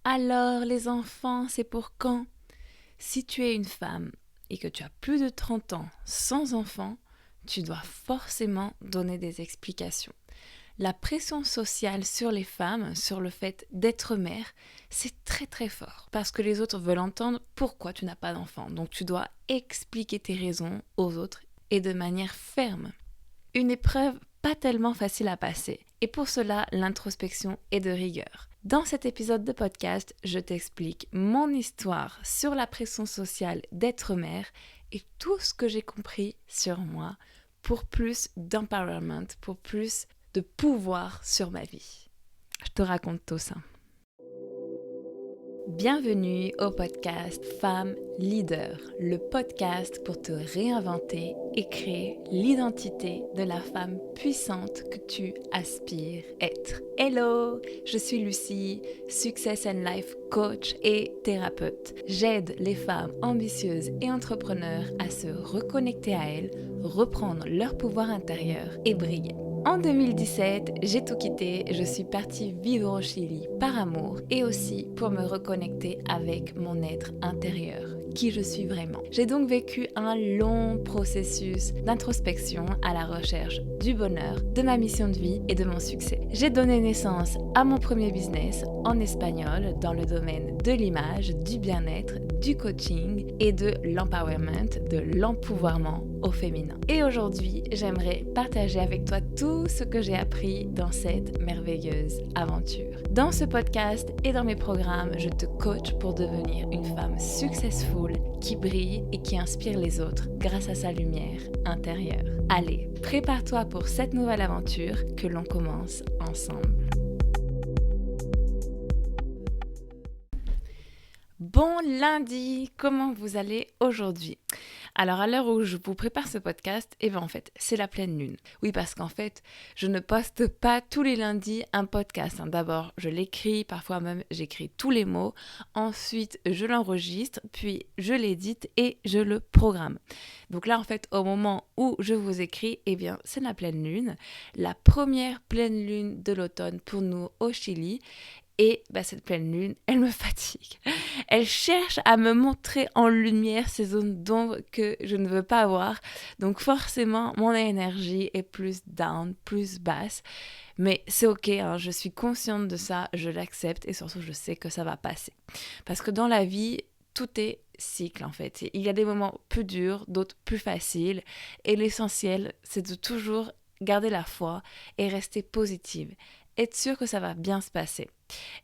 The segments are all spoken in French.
Alors les enfants, c'est pour quand? Si tu es une femme et que tu as plus de 30 ans sans enfants, tu dois forcément donner des explications. La pression sociale sur les femmes, sur le fait d'être mère, c'est très très fort. Parce que les autres veulent entendre pourquoi tu n'as pas d'enfant. Donc tu dois expliquer tes raisons aux autres et de manière ferme. Une épreuve pas tellement facile à passer. Et pour cela, l'introspection est de rigueur. Dans cet épisode de podcast, je t'explique mon histoire sur la pression sociale d'être mère et tout ce que j'ai compris sur moi pour plus d'empowerment, pour plus de pouvoir sur ma vie. Je te raconte tout ça. Bienvenue au podcast Femme Leader, le podcast pour te réinventer et créer l'identité de la femme puissante que tu aspires être. Hello, je suis Lucie, Success and Life coach et thérapeute. J'aide les femmes ambitieuses et entrepreneurs à se reconnecter à elles, reprendre leur pouvoir intérieur et briller. En 2017, j'ai tout quitté, je suis partie vivre au Chili par amour et aussi pour me reconnecter avec mon être intérieur, qui je suis vraiment. J'ai donc vécu un long processus d'introspection à la recherche du bonheur, de ma mission de vie et de mon succès. J'ai donné naissance à mon premier business en espagnol dans le domaine de l'image, du bien-être, du coaching et de l'empowerment, de l'empouvoirment au féminin. Et aujourd'hui, j'aimerais partager avec toi tout ce que j'ai appris dans cette merveilleuse aventure. Dans ce podcast et dans mes programmes, je te coach pour devenir une femme successful qui brille et qui inspire les autres grâce à sa lumière intérieure. Allez, prépare-toi pour cette nouvelle aventure que l'on commence ensemble. Bon lundi, comment vous allez aujourd'hui? Alors à l'heure où je vous prépare ce podcast, en fait, c'est la pleine lune. Oui, parce qu'en fait, je ne poste pas tous les lundis un podcast. D'abord, je l'écris, parfois même j'écris tous les mots. Ensuite, je l'enregistre, puis je l'édite et je le programme. Donc là, en fait, au moment où je vous écris, c'est la pleine lune. La première pleine lune de l'automne pour nous au Chili. Et cette pleine lune, elle me fatigue. Elle cherche à me montrer en lumière ces zones d'ombre que je ne veux pas voir. Donc forcément, mon énergie est plus down, plus basse. Mais c'est ok, je suis consciente de ça, je l'accepte et surtout je sais que ça va passer. Parce que dans la vie, tout est cycle en fait. Il y a des moments plus durs, d'autres plus faciles. Et l'essentiel, c'est de toujours garder la foi et rester positive. Être sûr que ça va bien se passer.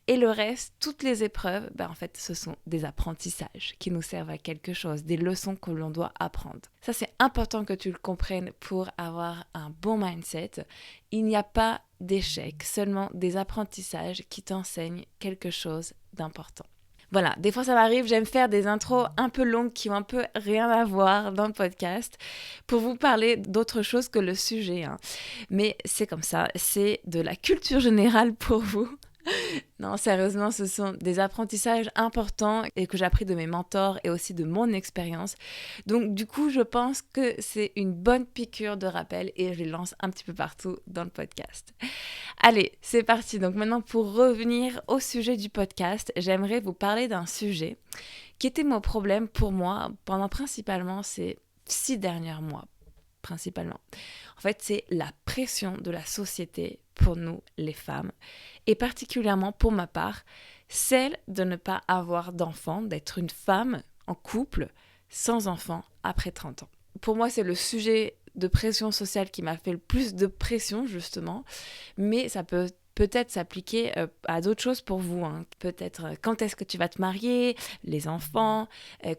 Et le reste, toutes les épreuves, en fait, ce sont des apprentissages qui nous servent à quelque chose, des leçons que l'on doit apprendre. Ça, c'est important que tu le comprennes pour avoir un bon mindset. Il n'y a pas d'échec, seulement des apprentissages qui t'enseignent quelque chose d'important. Voilà, des fois ça m'arrive, j'aime faire des intros un peu longues qui ont un peu rien à voir dans le podcast pour vous parler d'autre chose que le sujet. Mais c'est comme ça, c'est de la culture générale pour vous. Non, sérieusement, ce sont des apprentissages importants et que j'ai appris de mes mentors et aussi de mon expérience. Donc, du coup, je pense que c'est une bonne piqûre de rappel et je les lance un petit peu partout dans le podcast. Allez, c'est parti. Donc maintenant, pour revenir au sujet du podcast, j'aimerais vous parler d'un sujet qui était mon problème pour moi pendant principalement ces 6 derniers mois. Principalement. En fait, c'est la pression de la société pour nous, les femmes, et particulièrement pour ma part, celle de ne pas avoir d'enfants, d'être une femme en couple sans enfants après 30 ans. Pour moi, c'est le sujet de pression sociale qui m'a fait le plus de pression, justement, mais ça peut peut-être s'appliquer à d'autres choses pour vous. Peut-être quand est-ce que tu vas te marier, les enfants,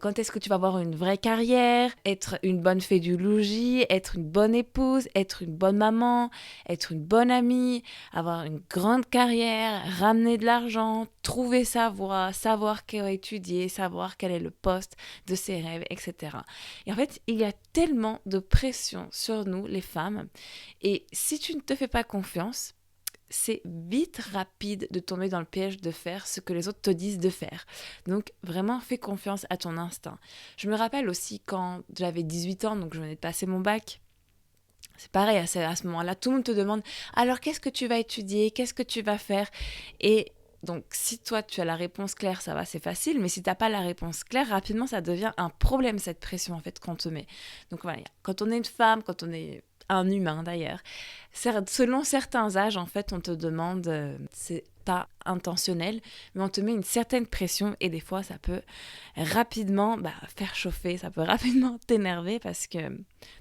quand est-ce que tu vas avoir une vraie carrière, être une bonne fée du logis, être une bonne épouse, être une bonne maman, être une bonne amie, avoir une grande carrière, ramener de l'argent, trouver sa voie, savoir qu'étudier, savoir quel est le poste de ses rêves, etc. Et en fait, il y a tellement de pression sur nous, les femmes, et si tu ne te fais pas confiance, c'est vite rapide de tomber dans le piège de faire ce que les autres te disent de faire. Donc vraiment, fais confiance à ton instinct. Je me rappelle aussi quand j'avais 18 ans, donc je venais de passer mon bac. C'est pareil, à ce moment-là, tout le monde te demande « Alors, qu'est-ce que tu vas étudier ? Qu'est-ce que tu vas faire ?» Et Donc, si toi, tu as la réponse claire, ça va, c'est facile. Mais si tu n'as pas la réponse claire, rapidement, ça devient un problème, cette pression, en fait, qu'on te met. Donc, voilà, quand on est une femme, quand on est un humain, d'ailleurs, selon certains âges, en fait, on te demande, c'est pas intentionnel, mais on te met une certaine pression et des fois, ça peut rapidement faire chauffer, ça peut rapidement t'énerver parce que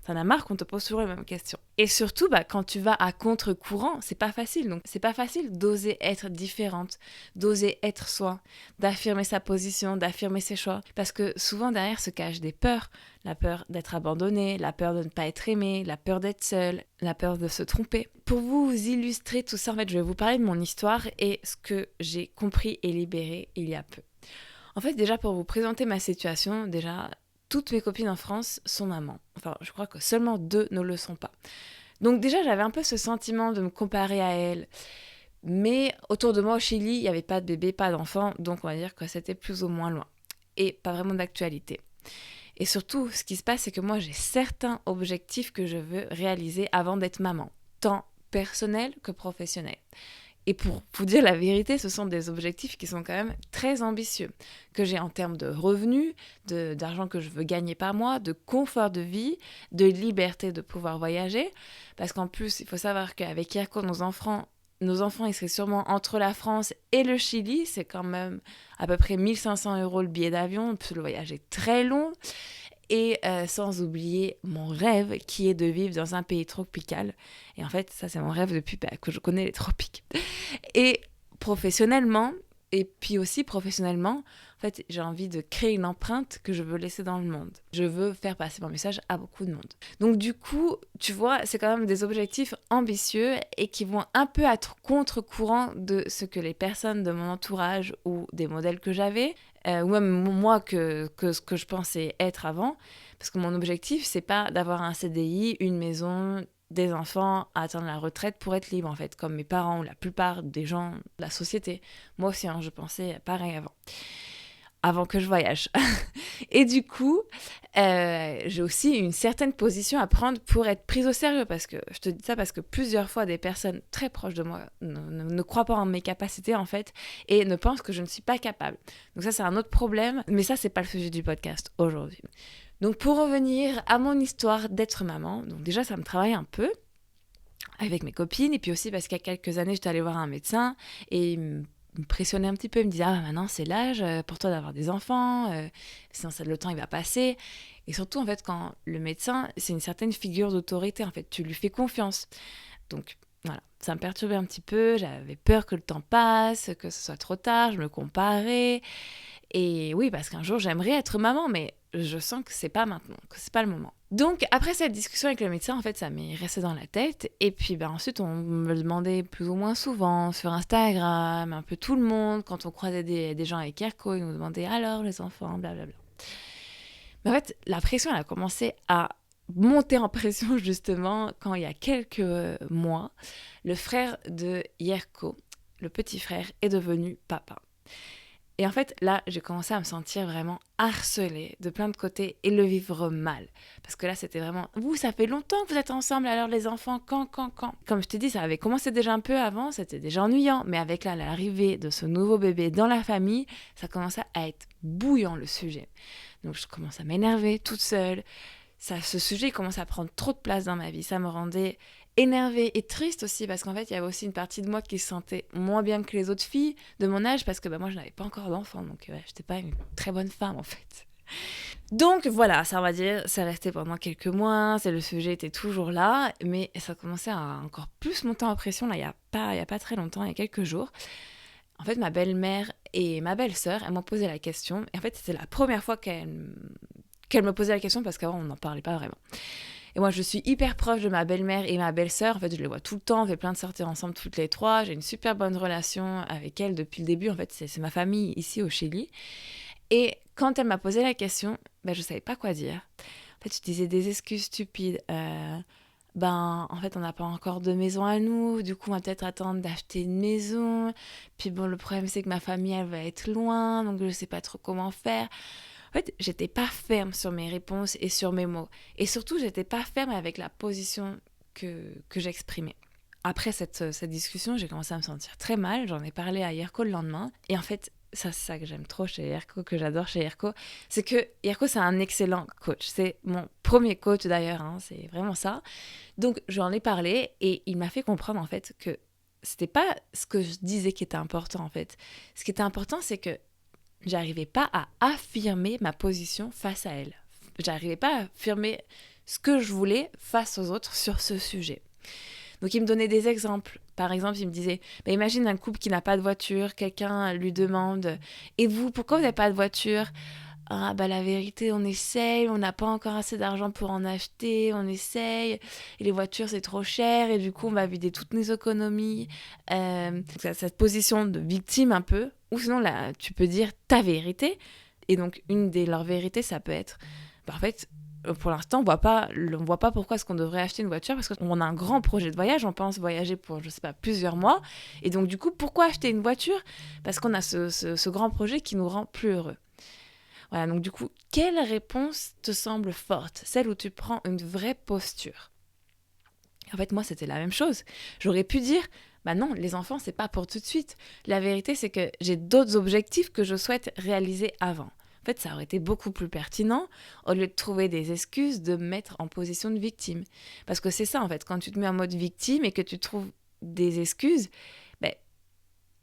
t'en as marre qu'on te pose toujours les mêmes questions. Et surtout, quand tu vas à contre-courant, c'est pas facile. Donc, c'est pas facile d'oser être différente, d'oser être soi, d'affirmer sa position, d'affirmer ses choix. Parce que souvent, derrière se cachent des peurs. La peur d'être abandonné, la peur de ne pas être aimé, la peur d'être seule, la peur de se tromper. Pour vous illustrer tout ça, en fait, je vais vous parler de mon histoire et ce que j'ai compris et libéré il y a peu. En fait, déjà, pour vous présenter ma situation, déjà, toutes mes copines en France sont mamans. Enfin, je crois que seulement 2 ne le sont pas. Donc déjà, j'avais un peu ce sentiment de me comparer à elles. Mais autour de moi, au Chili, il n'y avait pas de bébé, pas d'enfant, donc on va dire que c'était plus ou moins loin. Et pas vraiment d'actualité. Et surtout, ce qui se passe, c'est que moi, j'ai certains objectifs que je veux réaliser avant d'être maman, tant personnels que professionnels. Et pour vous dire la vérité, ce sont des objectifs qui sont quand même très ambitieux, que j'ai en termes de revenus, d'argent que je veux gagner par mois, de confort de vie, de liberté de pouvoir voyager. Parce qu'en plus, il faut savoir qu'avec Yerko, nos enfants, ils seraient sûrement entre la France et le Chili. C'est quand même à peu près 1 500 € le billet d'avion, puis le voyage est très long. Et sans oublier mon rêve qui est de vivre dans un pays tropical. Et en fait, ça c'est mon rêve depuis que je connais les tropiques. Et professionnellement, en fait, j'ai envie de créer une empreinte que je veux laisser dans le monde. Je veux faire passer mon message à beaucoup de monde. Donc du coup, tu vois, c'est quand même des objectifs ambitieux et qui vont un peu être contre-courant de ce que les personnes de mon entourage ou des modèles que j'avais, ou même moi que ce que je pensais être avant. Parce que mon objectif, c'est pas d'avoir un CDI, une maison, des enfants à atteindre la retraite pour être libre, en fait, comme mes parents ou la plupart des gens de la société. Moi aussi, je pensais pareil avant que je voyage. Et du coup, j'ai aussi une certaine position à prendre pour être prise au sérieux, parce que je te dis ça parce que plusieurs fois, des personnes très proches de moi ne croient pas en mes capacités, en fait, et ne pensent que je ne suis pas capable. Donc ça, c'est un autre problème, mais ça, c'est pas le sujet du podcast aujourd'hui. Donc pour revenir à mon histoire d'être maman, donc déjà, ça me travaille un peu avec mes copines, et puis aussi parce qu'il y a quelques années, j'étais allée voir un médecin, et me pressionnait un petit peu, il me disait maintenant c'est l'âge pour toi d'avoir des enfants, sinon le temps il va passer. Et surtout en fait quand le médecin c'est une certaine figure d'autorité, en fait tu lui fais confiance. Donc voilà, ça me perturbait un petit peu, j'avais peur que le temps passe, que ce soit trop tard, je me comparais. Et oui, parce qu'un jour j'aimerais être maman, mais je sens que c'est pas maintenant, que c'est pas le moment. Donc après cette discussion avec le médecin, en fait, ça m'est resté dans la tête. Et puis ensuite, on me le demandait plus ou moins souvent sur Instagram, un peu tout le monde. Quand on croisait des gens avec Yerko, ils nous demandaient alors les enfants, blablabla. Mais en fait, la pression, elle a commencé à monter en pression justement quand il y a quelques mois, le frère de Yerko, le petit frère, est devenu papa. Et en fait, là, j'ai commencé à me sentir vraiment harcelée de plein de côtés et le vivre mal. Parce que là, c'était vraiment, vous, ça fait longtemps que vous êtes ensemble, alors les enfants, quand Comme je t'ai dit, ça avait commencé déjà un peu avant, c'était déjà ennuyant. Mais avec là, l'arrivée de ce nouveau bébé dans la famille, ça commençait à être bouillant, le sujet. Donc, je commence à m'énerver toute seule. Ce sujet commence à prendre trop de place dans ma vie. Ça me rendait énervée et triste aussi, parce qu'en fait, il y avait aussi une partie de moi qui se sentait moins bien que les autres filles de mon âge, parce que moi, je n'avais pas encore d'enfant, donc j'étais pas une très bonne femme, en fait. Donc voilà, ça on va dire, ça restait pendant quelques mois, le sujet était toujours là, mais ça commençait à encore plus monter en pression, là, il y a pas très longtemps, il y a quelques jours. En fait, ma belle-mère et ma belle-sœur, elles m'ont posé la question, et en fait, c'était la première fois qu'elles me posait la question, parce qu'avant, on n'en parlait pas vraiment. Et moi, je suis hyper proche de ma belle-mère et ma belle-sœur. En fait, je les vois tout le temps. On fait plein de sorties ensemble toutes les trois. J'ai une super bonne relation avec elles depuis le début. En fait, c'est ma famille ici au Chili. Et quand elle m'a posé la question, je ne savais pas quoi dire. En fait, je disais des excuses stupides. En fait, on n'a pas encore de maison à nous. Du coup, on va peut-être attendre d'acheter une maison. Puis bon, le problème, c'est que ma famille, elle va être loin. Donc, je ne sais pas trop comment faire. En fait, j'étais pas ferme sur mes réponses et sur mes mots. Et surtout, j'étais pas ferme avec la position que j'exprimais. Après cette discussion, j'ai commencé à me sentir très mal. J'en ai parlé à Yerko le lendemain. Et en fait, ça, c'est ça que j'aime trop chez Yerko, que j'adore chez Yerko. C'est que Yerko, c'est un excellent coach. C'est mon premier coach d'ailleurs, hein, c'est vraiment ça. Donc, je lui en ai parlé et il m'a fait comprendre en fait que c'était pas ce que je disais qui était important en fait. Ce qui était important, c'est que j'arrivais pas à affirmer ma position face à elle. J'arrivais pas à affirmer ce que je voulais face aux autres sur ce sujet. Donc il me donnait des exemples. Par exemple, il me disait, bah, imagine un couple qui n'a pas de voiture, quelqu'un lui demande, et vous, pourquoi vous n'avez pas de voiture? Ah bah la vérité, on essaye, on n'a pas encore assez d'argent pour en acheter, on essaye, et les voitures c'est trop cher, et du coup on va vider toutes nos économies. Cette position de victime un peu, ou sinon là, tu peux dire ta vérité, et donc une de leurs vérités, ça peut être, bah, en fait, pour l'instant, on voit pas pourquoi est-ce qu'on devrait acheter une voiture parce qu'on a un grand projet de voyage, on pense voyager pour, je sais pas, plusieurs mois. Et donc, du coup, pourquoi acheter une voiture? Parce qu'on a ce grand projet qui nous rend plus heureux. Voilà, donc du coup, quelle réponse te semble forte? Celle où tu prends une vraie posture. En fait, moi, c'était la même chose. J'aurais pu dire, bah non, les enfants, c'est pas pour tout de suite. La vérité, c'est que j'ai d'autres objectifs que je souhaite réaliser avant. En fait, ça aurait été beaucoup plus pertinent, au lieu de trouver des excuses, de me mettre en position de victime. Parce que c'est ça, en fait, quand tu te mets en mode victime et que tu trouves des excuses, ben,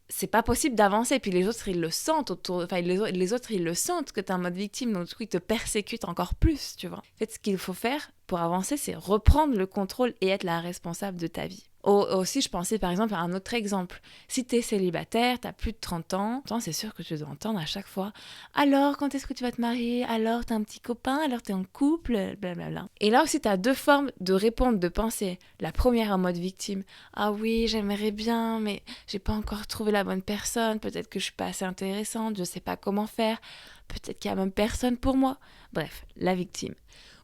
c'est pas possible d'avancer. Puis les autres, ils le sentent autour. Enfin, les autres, ils le sentent que t'es en mode victime. Donc, du coup, ils te persécutent encore plus, tu vois. En fait, ce qu'il faut faire pour avancer, c'est reprendre le contrôle et être la responsable de ta vie. Aussi, je pensais par exemple à un autre exemple. Si t'es célibataire, t'as plus de 30 ans, c'est sûr que tu dois entendre à chaque fois alors, quand est-ce que tu vas te marier? Alors, t'as un petit copain? Alors, t'es en couple? Blablabla. Et là aussi, t'as deux formes de répondre, de penser. La première en mode victime. Ah oui, j'aimerais bien, mais j'ai pas encore trouvé la bonne personne. Peut-être que je suis pas assez intéressante, je sais pas comment faire. Peut-être qu'il y a même personne pour moi. Bref, la victime.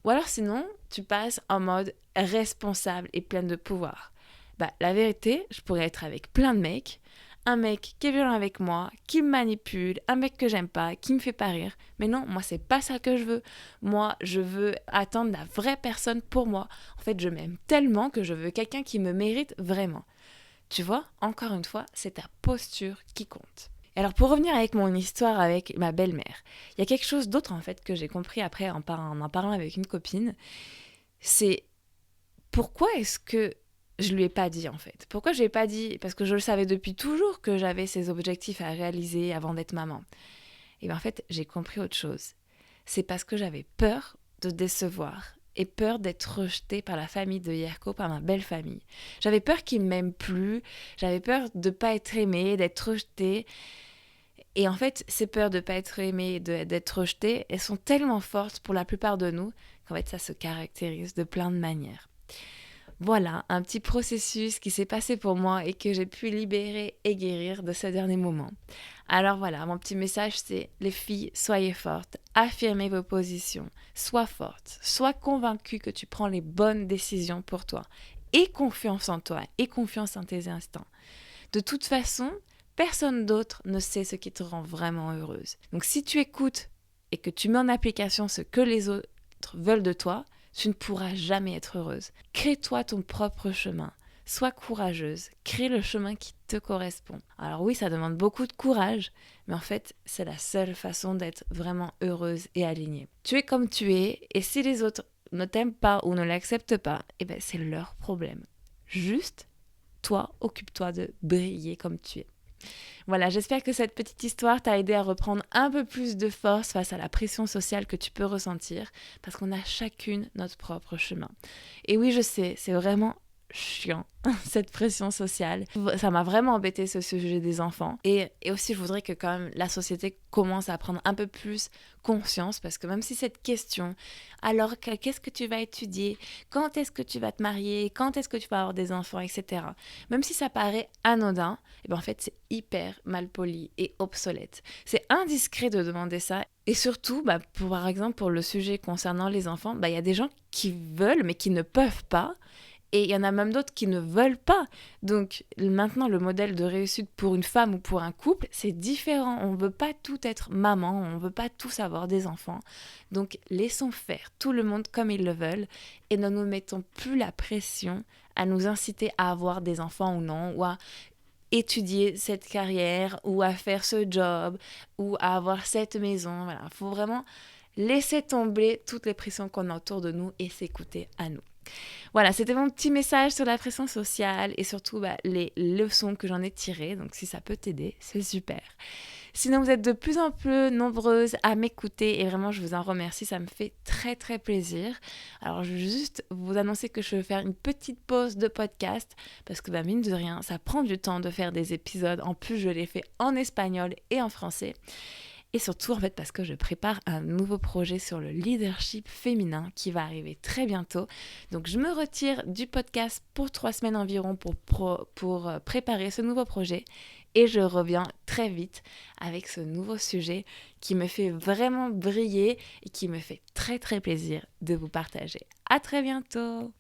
Ou alors sinon, tu passes en mode responsable et pleine de pouvoir. Bah, la vérité, je pourrais être avec plein de mecs, un mec qui est violent avec moi, qui me manipule, un mec que j'aime pas, qui me fait pas rire. Mais non, moi, c'est pas ça que je veux. Moi, je veux attendre la vraie personne pour moi. En fait, je m'aime tellement que je veux quelqu'un qui me mérite vraiment. Tu vois, encore une fois, c'est ta posture qui compte. Et alors, pour revenir avec mon histoire avec ma belle-mère, il y a quelque chose d'autre, en fait, que j'ai compris après en parlant avec une copine. C'est pourquoi est-ce que je lui ai pas dit en fait. Pourquoi je lui ai pas dit? Parce que je le savais depuis toujours que j'avais ces objectifs à réaliser avant d'être maman. Et bien en fait, j'ai compris autre chose. C'est parce que j'avais peur de décevoir et peur d'être rejetée par la famille de Yerko, par ma belle famille. J'avais peur qu'ils m'aiment plus, j'avais peur de pas être aimée, d'être rejetée. Et en fait, ces peurs de pas être aimée, d'être rejetée, elles sont tellement fortes pour la plupart de nous qu'en fait, ça se caractérise de plein de manières. Voilà, un petit processus qui s'est passé pour moi et que j'ai pu libérer et guérir de ce dernier moment. Alors voilà, mon petit message c'est les filles, soyez fortes, affirmez vos positions, sois forte, sois convaincue que tu prends les bonnes décisions pour toi. Aie confiance en toi, aie confiance en tes instincts. De toute façon, personne d'autre ne sait ce qui te rend vraiment heureuse. Donc si tu écoutes et que tu mets en application ce que les autres veulent de toi, tu ne pourras jamais être heureuse. Crée-toi ton propre chemin. Sois courageuse. Crée le chemin qui te correspond. Alors oui, ça demande beaucoup de courage, mais en fait, c'est la seule façon d'être vraiment heureuse et alignée. Tu es comme tu es, et si les autres ne t'aiment pas ou ne l'acceptent pas, eh ben c'est leur problème. Juste, toi, occupe-toi de briller comme tu es. Voilà, j'espère que cette petite histoire t'a aidé à reprendre un peu plus de force face à la pression sociale que tu peux ressentir, parce qu'on a chacune notre propre chemin. Et oui, je sais, c'est vraiment chiant, cette pression sociale. Ça m'a vraiment embêté ce sujet des enfants. Et aussi, je voudrais que quand même la société commence à prendre un peu plus conscience, parce que même si cette question, alors qu'est-ce que tu vas étudier, quand est-ce que tu vas te marier, quand est-ce que tu vas avoir des enfants, etc. Même si ça paraît anodin, et ben en fait c'est hyper malpoli et obsolète. C'est indiscret de demander ça. Et surtout, par exemple, pour le sujet concernant les enfants, il y a des gens qui veulent mais qui ne peuvent pas. Et il y en a même d'autres qui ne veulent pas. Donc maintenant, le modèle de réussite pour une femme ou pour un couple, c'est différent. On ne veut pas tout être maman, on ne veut pas tous avoir des enfants. Donc laissons faire tout le monde comme ils le veulent et ne nous mettons plus la pression à nous inciter à avoir des enfants ou non, ou à étudier cette carrière, ou à faire ce job, ou à avoir cette maison. Voilà, il faut vraiment laisser tomber toutes les pressions qu'on a autour de nous et s'écouter à nous. Voilà, c'était mon petit message sur la pression sociale et surtout les leçons que j'en ai tirées. Donc si ça peut t'aider, c'est super. Sinon, vous êtes de plus en plus nombreuses à m'écouter et vraiment, je vous en remercie. Ça me fait très, très plaisir. Alors, je veux juste vous annoncer que je vais faire une petite pause de podcast parce que, mine de rien, ça prend du temps de faire des épisodes. En plus, je les fais en espagnol et en français. Et surtout, en fait, parce que je prépare un nouveau projet sur le leadership féminin qui va arriver très bientôt. Donc, je me retire du podcast pour 3 semaines environ pour préparer ce nouveau projet. Et je reviens très vite avec ce nouveau sujet qui me fait vraiment briller et qui me fait très, très plaisir de vous partager. À très bientôt!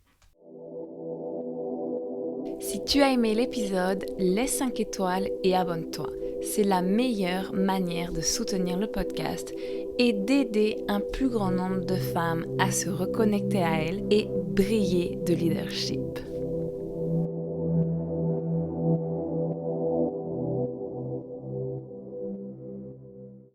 Si tu as aimé l'épisode, laisse 5 étoiles et abonne-toi. C'est la meilleure manière de soutenir le podcast et d'aider un plus grand nombre de femmes à se reconnecter à elles et briller de leadership.